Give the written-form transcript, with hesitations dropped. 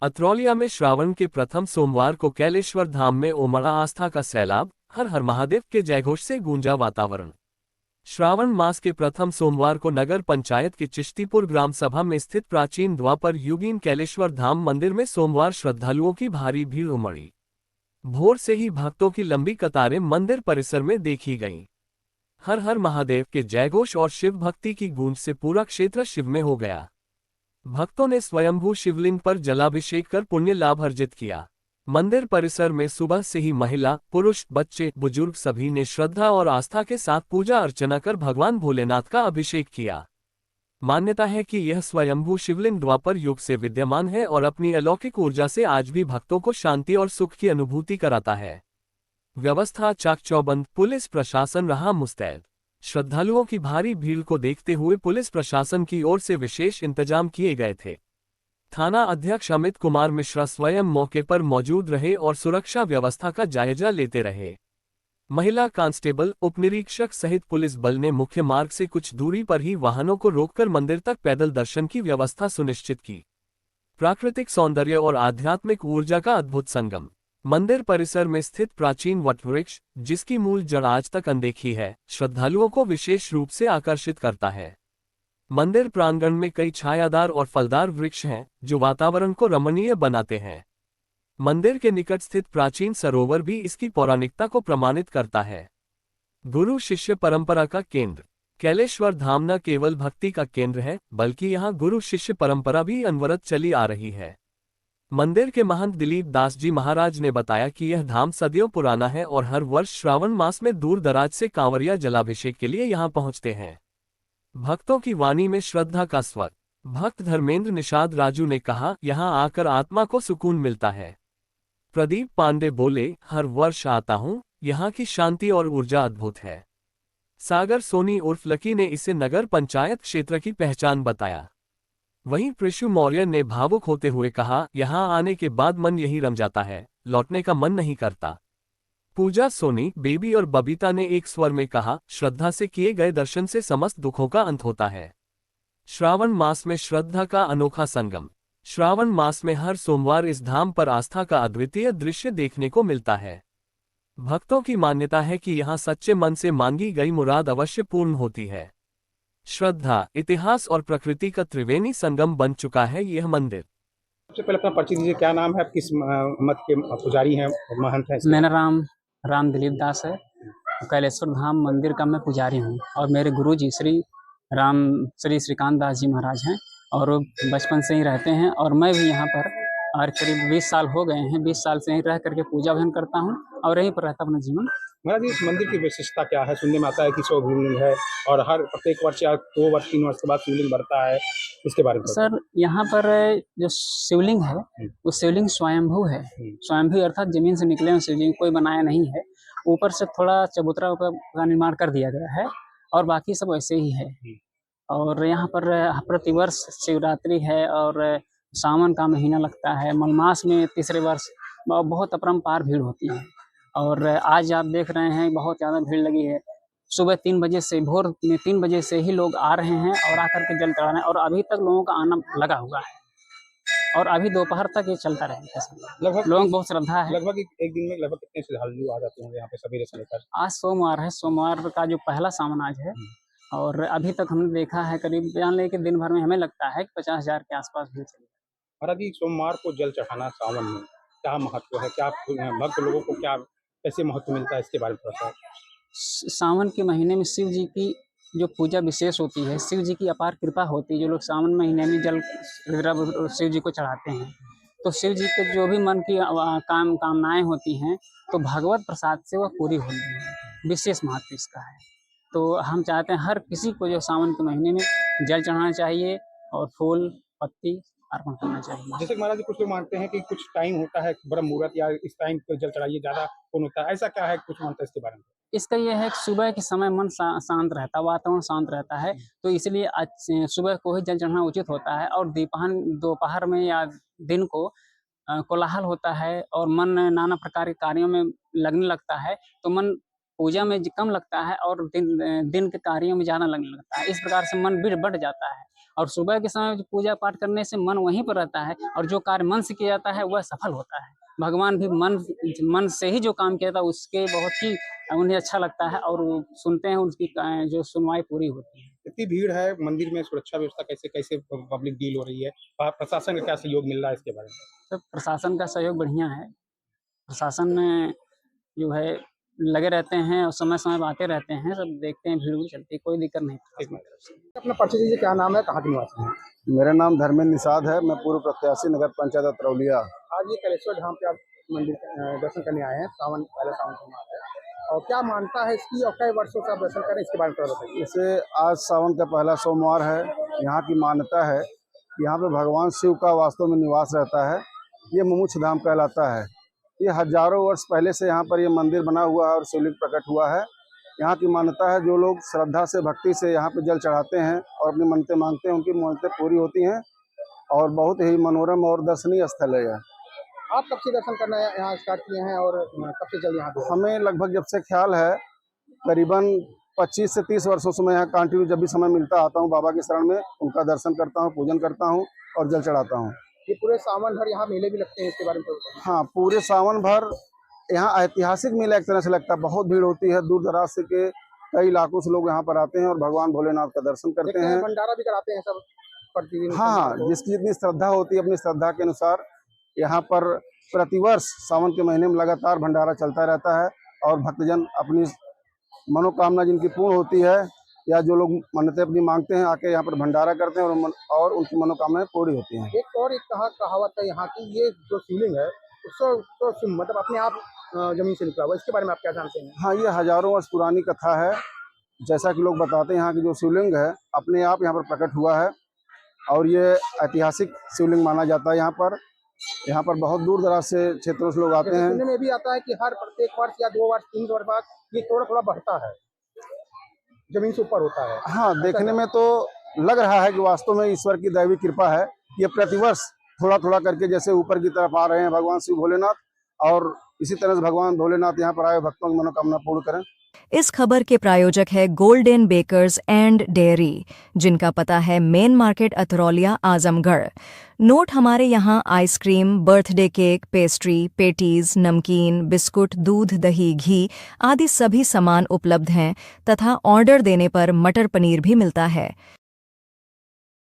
अत्रौलिया में श्रावण के प्रथम सोमवार को कैलेश्वर धाम में उमड़ा आस्था का सैलाब। हर हर महादेव के जयघोष से गूंजा वातावरण। श्रावण मास के प्रथम सोमवार को नगर पंचायत के चिश्तीपुर ग्राम सभा में स्थित प्राचीन द्वापर युगीन कैलेश्वर धाम मंदिर में सोमवार श्रद्धालुओं की भारी भीड़ उमड़ी। भोर से ही भक्तों की लंबी कतारें मंदिर परिसर में देखी गईं। हर हर महादेव के जयघोष और शिव भक्ति की गूंज से पूरा क्षेत्र शिवमय हो गया। भक्तों ने स्वयंभू शिवलिंग पर जलाभिषेक कर पुण्य लाभ अर्जित किया। मंदिर परिसर में सुबह से ही महिला, पुरुष, बच्चे, बुजुर्ग सभी ने श्रद्धा और आस्था के साथ पूजा अर्चना कर भगवान भोलेनाथ का अभिषेक किया। मान्यता है कि यह स्वयंभू शिवलिंग द्वापर युग से विद्यमान है और अपनी अलौकिक ऊर्जा से आज भी भक्तों को शांति और सुख की अनुभूति कराता है। व्यवस्था चाक चौबंद, पुलिस प्रशासन रहा मुस्तैद। श्रद्धालुओं की भारी भीड़ को देखते हुए पुलिस प्रशासन की ओर से विशेष इंतजाम किए गए थे। थाना अध्यक्ष अमित कुमार मिश्रा स्वयं मौके पर मौजूद रहे और सुरक्षा व्यवस्था का जायजा लेते रहे। महिला कांस्टेबल, उपनिरीक्षक सहित पुलिस बल ने मुख्य मार्ग से कुछ दूरी पर ही वाहनों को रोककर मंदिर तक पैदल दर्शन की व्यवस्था सुनिश्चित की। प्राकृतिक सौंदर्य और आध्यात्मिक ऊर्जा का अद्भुत संगम। मंदिर परिसर में स्थित प्राचीन वटवृक्ष, जिसकी मूल जड़ आज तक अनदेखी है, श्रद्धालुओं को विशेष रूप से आकर्षित करता है। मंदिर प्रांगण में कई छायादार और फलदार वृक्ष हैं, जो वातावरण को रमणीय बनाते हैं। मंदिर के निकट स्थित प्राचीन सरोवर भी इसकी पौराणिकता को प्रमाणित करता है। गुरु शिष्य परंपरा का केंद्र। कैलेश्वर धाम न केवल भक्ति का केंद्र है, बल्कि यहाँ गुरु शिष्य परंपरा भी अनवरत चली आ रही है। मंदिर के महंत दिलीप दास जी महाराज ने बताया कि यह धाम सदियों पुराना है और हर वर्ष श्रावण मास में दूर दराज से कांवरिया जलाभिषेक के लिए यहाँ पहुँचते हैं। भक्तों की वाणी में श्रद्धा का स्वर। भक्त धर्मेंद्र निषाद राजू ने कहा, यहाँ आकर आत्मा को सुकून मिलता है। प्रदीप पांडे बोले, हर वर्ष आता हूँ, यहाँ की शांति और ऊर्जा अद्भुत है। सागर सोनी उर्फ लकी ने इसे नगर पंचायत क्षेत्र की पहचान बताया। वहीं प्रिशु मौर्य ने भावुक होते हुए कहा, यहाँ आने के बाद मन यही रम जाता है, लौटने का मन नहीं करता। पूजा सोनी, बेबी और बबीता ने एक स्वर में कहा, श्रद्धा से किए गए दर्शन से समस्त दुखों का अंत होता है। श्रावण मास में श्रद्धा का अनोखा संगम। श्रावण मास में हर सोमवार इस धाम पर आस्था का अद्वितीय दृश्य देखने को मिलता है। भक्तों की मान्यता है कि यहाँ सच्चे मन से मांगी गई मुराद अवश्य पूर्ण होती है। श्रद्धा, इतिहास और प्रकृति का त्रिवेणी संगम बन चुका है यह मंदिर। सबसे पहले अपना परिचय दीजिए, क्या नाम है, किस मत के पुजारी हैं, महंत हैं? मेरा नाम राम दिलीप दास है। कैलेश्वर धाम मंदिर का मैं पुजारी हूँ और मेरे गुरुजी श्री श्रीकांत दास जी महाराज हैं और वो बचपन से ही रहते हैं और मैं भी यहाँ पर और करीब 20 साल हो गए हैं। 20 साल से ही रह करके पूजा भजन करता हूँ और यहीं पर रहता अपना जीवन। महाराज, इस मंदिर की विशेषता क्या है? सुनने में आता है कि 100 शिवलिंग है और हर प्रत्येक वर्ष या 2 वर्ष 3 वर्ष के बाद शिवलिंग बढ़ता है, इसके बारे में सर, यहाँ पर जो शिवलिंग है वो शिवलिंग स्वयंभू है। स्वयंभू अर्थात जमीन से निकले हुए शिवलिंग, कोई बनाया नहीं है। ऊपर से थोड़ा चबूतरा का निर्माण कर दिया गया है और बाकी सब वैसे ही है। और यहाँ पर प्रतिवर्ष शिवरात्रि है और सावन का महीना लगता है। मलमास में तीसरे वर्ष बहुत अपरंपार भीड़ होती है और आज आप देख रहे हैं बहुत ज़्यादा भीड़ लगी है। सुबह 3 बजे से, भोर में 3 बजे से ही लोग आ रहे हैं और आकर के जल चढ़ा रहे हैं और अभी तक लोगों का आना लगा हुआ है और अभी दोपहर तक ये चलता रहेगा। लगभग लोगों को बहुत श्रद्धा है। लगभग एक दिन में लगभग कितने श्रद्धालु आ जाते होंगे यहाँ पे सवेरे से लेकर? आज सोमवार है, सोमवार का जो पहला सावन आज है और अभी तक हमने देखा है करीब जान ले कि दिन भर में हमें लगता है कि 50,000 के आसपास भीड़ चली। महाराज जी, सोमवार को जल चढ़ाना सावन में क्या महत्व है? क्या भक्त लोगों को क्या कैसे महत्व मिलता है, इसके बारे में थोड़ा सा? सावन के महीने में शिव जी की जो पूजा विशेष होती है, शिव जी की अपार कृपा होती है। जो लोग सावन महीने में जल शिव जी को चढ़ाते हैं तो शिव जी के जो भी मन की कामनाएं होती हैं तो भगवत प्रसाद से वह पूरी होती है। विशेष महत्व इसका है। तो हम चाहते हैं हर किसी को जो सावन के महीने में जल चढ़ाना चाहिए और फूल पत्ती अर्पण करना चाहिए। जैसे महाराज जी, कुछ लोग मानते हैं कि कुछ टाइम होता है, ब्रह्म मुहूर्त या इस टाइम पे जल चढ़ाइए, ज़्यादा कौन होता है, ऐसा क्या है? कुछ मानते हैं इसके बारे में? इसका यह है कि सुबह के समय मन शांत रहता है, वातावरण शांत रहता है, तो इसलिए सुबह को ही जल चढ़ाना उचित होता है। और दोपहर में या दिन को कोलाहल होता है और मन नाना प्रकार के कार्यों में लगने लगता है, तो मन पूजा में कम लगता है और दिन के कार्यों में ज़्यादा लगने लगता है। इस प्रकार से मन बढ़ जाता है और सुबह के समय जो पूजा पाठ करने से मन वहीं पर रहता है, और जो कार्य मन से किया जाता है वह सफल होता है। भगवान भी मन से ही जो काम किया जाता है उसके बहुत ही उन्हें अच्छा लगता है, और वो सुनते हैं, उनकी जो सुनवाई पूरी होती है। इतनी भीड़ है मंदिर में, सुरक्षा व्यवस्था कैसे कैसे पब्लिक डील हो रही है, प्रशासन का क्या सहयोग मिल रहा है इसके बारे में? तो प्रशासन का सहयोग बढ़िया है। प्रशासन में जो है लगे रहते हैं और समय-समय पे आते रहते हैं, सब देखते हैं, भीड़-वीड़ चलती है, कोई दिक्कत नहीं प्रशासन की तरफ से। अपना परिचय दीजिए, क्या नाम है, कहाँ के निवासी हैं? मेरा नाम धर्मेंद्र निषाद है। मैं पूर्व प्रत्याशी नगर पंचायत अतरौलिया। आज ये कैलेश्वर धाम पे आप मंदिर दर्शन करने आए हैं, पहला सावन सोमवार है, और क्या मानता है इसकी और कई वर्षों से आप दर्शन करें, इसके बारे में थोड़ा बताइए। जैसे आज सावन का पहला सोमवार है, यहाँ की मान्यता है कि यहाँ पे भगवान शिव का वास्तव में निवास रहता है। ये मुमुक्ष धाम कहलाता है। ये हजारों वर्ष पहले से यहाँ पर ये मंदिर बना हुआ है और शिवलिंग प्रकट हुआ है। यहाँ की मान्यता है, जो लोग श्रद्धा से भक्ति से यहाँ पे जल चढ़ाते हैं और अपनी मन्नतें मांगते हैं, उनकी मन्नतें पूरी होती हैं, और बहुत ही मनोरम और दर्शनीय स्थल है यह। आप कब से दर्शन करना यहाँ स्टार्ट किए हैं और कब से चल यहाँ पे? हमें लगभग जब से ख्याल है, करीबन 25 से 30 वर्षों से मैं यहाँ कंटिन्यू जब भी समय मिलता आता हूँ बाबा के शरण में, उनका दर्शन करता हूँ, पूजन करता हूँ और जल चढ़ाता हूँ। ये पूरे सावन भर यहाँ मेले भी लगते हैं, इसके बारे में थोड़ा बताइए। हाँ, पूरे सावन भर यहाँ ऐतिहासिक मेला एक तरह से लगता है। बहुत भीड़ होती है, दूर दराज से के कई इलाकों से लोग यहाँ पर आते हैं और भगवान भोलेनाथ का दर्शन करते देखते हैं। भंडारा भी कराते हैं सब प्रतिदिन। हाँ, जिसकी जितनी श्रद्धा होती है, अपनी श्रद्धा के अनुसार यहाँ पर प्रतिवर्ष सावन के महीने में लगातार भंडारा चलता रहता है, और भक्तजन अपनी मनोकामना जिनकी पूर्ण होती है, या जो लोग मन्नतें अपनी मांगते हैं, आके यहाँ पर भंडारा करते हैं और उनकी मनोकामनाएं पूरी होती हैं। एक कहावत है यहाँ की, ये जो शिवलिंग है उसको तो मतलब अपने आप जमीन से निकला हुआ, इसके बारे में आप क्या जानते हैं? हाँ, ये हजारों वर्ष पुरानी कथा है। जैसा कि लोग बताते हैं, यहाँ की जो शिवलिंग है अपने आप यहाँ पर प्रकट हुआ है, और ये ऐतिहासिक शिवलिंग माना जाता है। यहाँ पर बहुत दूर दराज से क्षेत्रों से लोग आते हैं। सुनने में भी आता है कि हर प्रत्येक वर्ष या 2 वर्ष 3 वर्ष बाद ये थोड़ा थोड़ा बढ़ता है, जमीन से ऊपर होता है। हाँ, देखने में तो लग रहा है कि वास्तव में ईश्वर की दैवी कृपा है। ये प्रतिवर्ष थोड़ा थोड़ा करके जैसे ऊपर की तरफ आ रहे हैं भगवान शिव भोलेनाथ, और इसी तरह से भगवान भोलेनाथ यहाँ पर आए भक्तों की मनोकामना पूर्ण करें। इस खबर के प्रायोजक है गोल्डन बेकर्स एंड डेयरी, जिनका पता है main market Atraulia Azamgarh. Note हमारे यहाँ ice cream, birthday cake, pastry, patties, नमकीन, बिस्कुट, दूध, दही, घी आदि सभी सामान उपलब्ध हैं, तथा ऑर्डर देने पर मटर पनीर भी मिलता है।